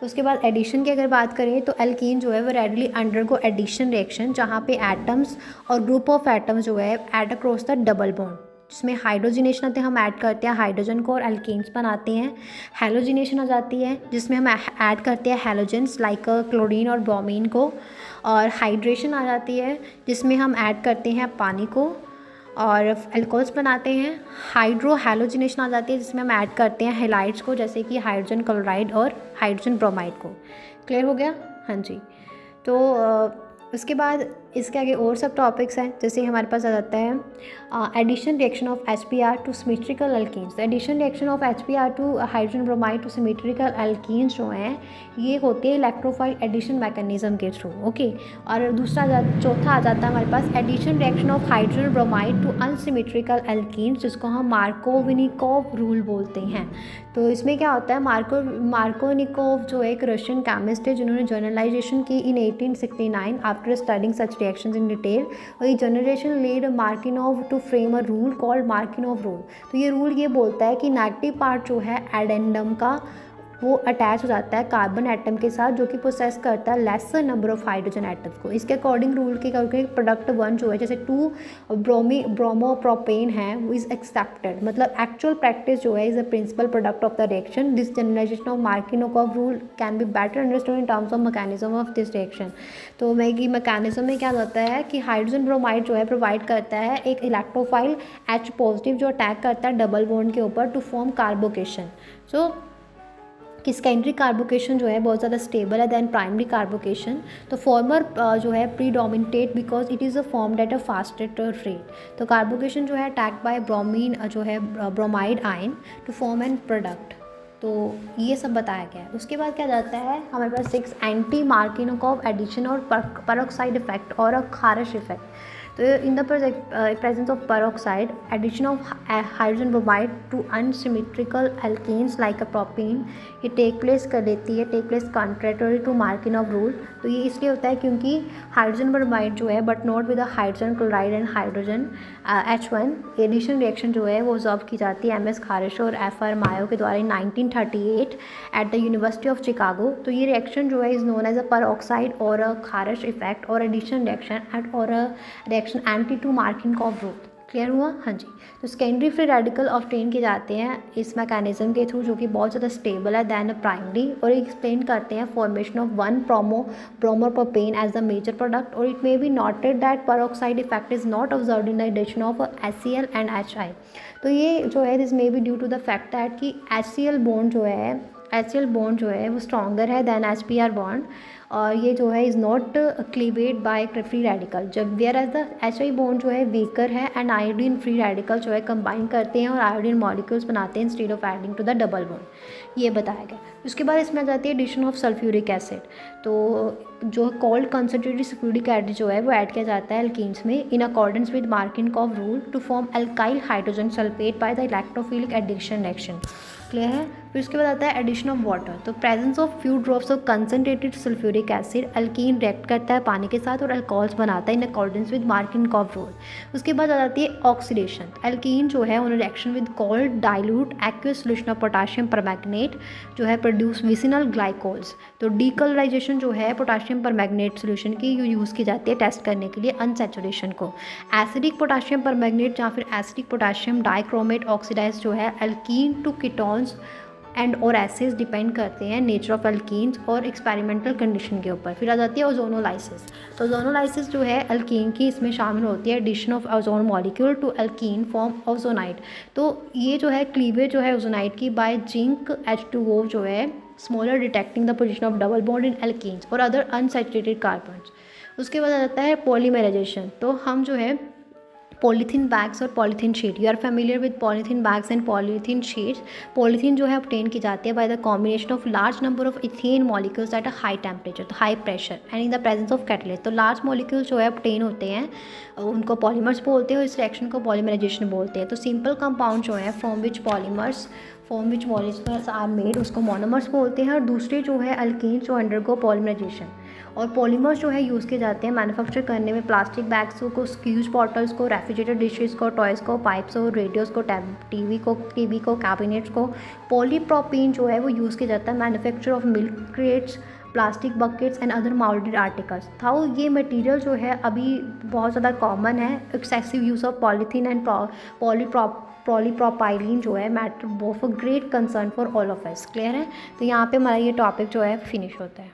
उसके बाद एडिशन की अगर बात करें तो एल्कीन जो है वो रेडली अंडरगो एडिशन रिएक्शन, जहाँ पे एटम्स और ग्रुप ऑफ एटम्स जो है add across the double bond, जिसमें हाइड्रोजिनेशन आते हैं, हम ऐड करते हैं हाइड्रोजन को और एल्कीन्स बनाते हैं। हेलोजिनेशन आ जाती है जिसमें हम ऐड करते हैं हेलोजेंस लाइक क्लोरीन और ब्रोमीन को। और हाइड्रेशन आ जाती है जिसमें हम ऐड करते हैं पानी को और एल्कोहल्स बनाते हैं। हाइड्रो हेलोजिनेशन आ जाती है जिसमें हम ऐड करते हैं हेलाइड्स को, जैसे कि हाइड्रोजन क्लोराइड और हाइड्रोजन ब्रोमाइड को। क्लियर हो गया? हाँ जी। तो उसके बाद इसके आगे और सब टॉपिक्स हैं, जैसे हमारे पास आ जाता है addition reaction of HBr to symmetrical alkenes. Addition reaction of HBr to hydrogen bromide to symmetrical alkenes जो हैं ये होते हैं इलेक्ट्रोफाइल एडिशन मैकेनिज्म के थ्रू। ओके। और चौथा आ जाता है हमारे पास addition reaction of hydrogen bromide to unsymmetrical alkenes, जिसको हम मार्कोवनिकोव रूल बोलते हैं। तो इसमें क्या होता है, मार्कोनिकोव जो एक रशियन केमिस्ट है जिन्होंने जर्नलाइजेशन की in 1869 after studying such reactions in detail. और ये generation lead Markovnikov to frame a rule called Markovnikov rule. तो ये रूल ये बोलता है कि नेगेटिव पार्ट जो है एडेंडम का वो अटैच हो जाता है कार्बन एटम के साथ, जो कि प्रोसेस करता है laser number of hydrogen atoms को। इसके अकॉर्डिंग रूल के करके प्रोडक्ट 1 जो है, जैसे 2 ब्रोमोप्रोपेन है, वो इज़ एक्सेप्टेड। मतलब एक्चुअल प्रैक्टिस जो है is a principal product of the reaction. This generalization of Markovnikov rule can be better understood in terms of mechanism of this reaction. तो मैकेनिज्म में क्या होता है कि हाइड्रोजन ब्रोमाइड जो है प्रोवाइड करता है एक इलेक्ट्रोफाइल H पॉजिटिव जो अटैक करता है डबल बॉन्ड के ऊपर टू फॉर्म कार्बोकेशन। सो कि सेकेंडरी कार्बोकेशन जो है बहुत ज़्यादा स्टेबल है दैन प्राइमरी कार्बोकेशन। तो फॉर्मर जो है predominate because it is a form at a fastest rate. तो कार्बोकेशन जो है अटैक बाय ब्रोमीन जो है bromide ion to form an product. तो ये सब बताया गया है। उसके बाद क्या जाता है हमारे पास 6 एंटी मार्किनोव एडिशन और पेरोक्साइड इफेक्ट और अ खारिश इफेक्ट। तो in the presence of peroxide addition of hydrogen bromide to unsymmetrical alkenes like a propane ये take place contrary to Markovnikov rule. तो ये इसलिए होता है क्योंकि हाइड्रोजन ब्रोमाइड जो है but not with hydrogen chloride and hydrogen H1 addition reaction जो है वो ऑब्जर्व की जाती है MS खारिश और FR मायो के द्वारा 1938 at the university of Chicago. तो ये रिएक्शन जो है is known as a peroxide और अ खारिश इफेक्ट और एडिशन रिएक्शन एट और a reaction anti to Markovnikov rule. Clear हुआ? हाँ जी। तो सेकेंडरी फ्री रेडिकल ऑब्टेन किए जाते हैं इस मैकेनिज्म के थ्रू, जो कि बहुत ज़्यादा स्टेबल है दैन प्राइमरी, और एक्सप्लेन करते हैं formation of 1 bromopropane as the major product. और it may be noted that peroxide effect is not observed in the addition of HCl and HI। तो ये जो है this may be due to the fact that कि HCl bond जो है वो stronger है दैन HBr बॉन्ड, और ये जो है is not cleaved by free radical, जब whereas the HI bond जो है वीकर है एंड आयोडीन फ्री रेडिकल जो है कंबाइन करते हैं और आयोडीन मॉलिक्यूल्स बनाते हैं instead of adding to the double bond. ये बताया गया। उसके बाद इसमें आ जाती है एडिशन ऑफ सल्फ्यूरिक एसिड। तो जो कोल्ड कंसनट्रेटेड सल्फ्यूरिक एसिड जो है वो ऐड किया जाता है एल्कीन्स में in accordance with Markovnikov rule to form alkyl hydrogen sulphate by the electrophilic addition reaction. Clear है? फिर उसके बाद आता है एडिशन ऑफ वाटर। तो presence of few drops of concentrated sulphuric acid alkene react करता है पानी के साथ और अल्कोहल्स बनाता है in accordance with Markovnikov rule. उसके बाद आ जाती है ऑक्सीडेशन। एल्कीन जो है उन्हें reaction with cold dilute aqueous solution of potassium permanganate जो है प्रोड्यूस विसिनल ग्लाइकोल्स। तो डीकलराइजेशन जो है पोटाशियम परमैंगनेट सॉल्यूशन की यूज़ की जाती है टेस्ट करने के लिए अनसैचुरेशन को। एसिडिक पोटाशियम परमैंगनेट या फिर एसिडिक पोटाशियम डाइक्रोमेट ऑक्सीडाइज जो है एल्कीन टू कीटोन्स एंड और एसिड्स डिपेंड करते हैं नेचर ऑफ एल्कीन्स और एक्सपेरिमेंटल कंडीशन के ऊपर। फिर आ जाती है ओजोनोलाइसिस। तो ओजोनोलाइसिस जो है एल्कीन की इसमें शामिल होती है addition of ozone molecule to alkene form ozonide. तो ये जो है क्लीवेज जो है ओजोनाइड की बाय जिंक H2O जो है smaller detecting the position of double bond in alkenes और अदर अनसैचुरेटेड कार्बन्स। उसके बाद आ जाता है पॉलीमराइजेशन। तो हम जो है पॉलीथीन बैग्स और polythene sheet, you are familiar with polythene bags and polythene sheets. Polythene जो है ऑब्टेन की जाती है by the combination of large number of ethene molecules at a high temperature, तो high pressure and in the presence of catalyst. तो large molecules जो है obtain होते हैं उनको पॉलीमर्स बोलते हैं और इस रिएक्शन को पॉलीमराइजेशन बोलते हैं। तो सिंपल कंपाउंड जो है फ्रॉम विच मॉलिमर्स आर मेड उसको मोनोमर्स बोलते हैं, और दूसरे जो है अल्कीन जो अंडरगो पॉलीमराइजेशन। और पॉलीमर्स जो है यूज़ किए जाते हैं मैन्युफैक्चर करने में प्लास्टिक बैग्स को, स्क्यूज बॉटल्स को, रेफ्रिजरेटर डिशेज़ को, टॉयज़ को, पाइप्स को, रेडियोज़ को, टीवी को, कैबिनेट्स को। पॉलीप्रोपीन जो है वो यूज़ किया जाता है manufacture of milk crates, plastic buckets and other moulded articles. था ये मटेरियल जो है अभी बहुत ज़्यादा कॉमन है। Excessive use of polythene and polypropylene जो है matter of a great concern for all of us. Clear है? तो यहाँ पे हमारा ये टॉपिक जो है फिनिश होता है।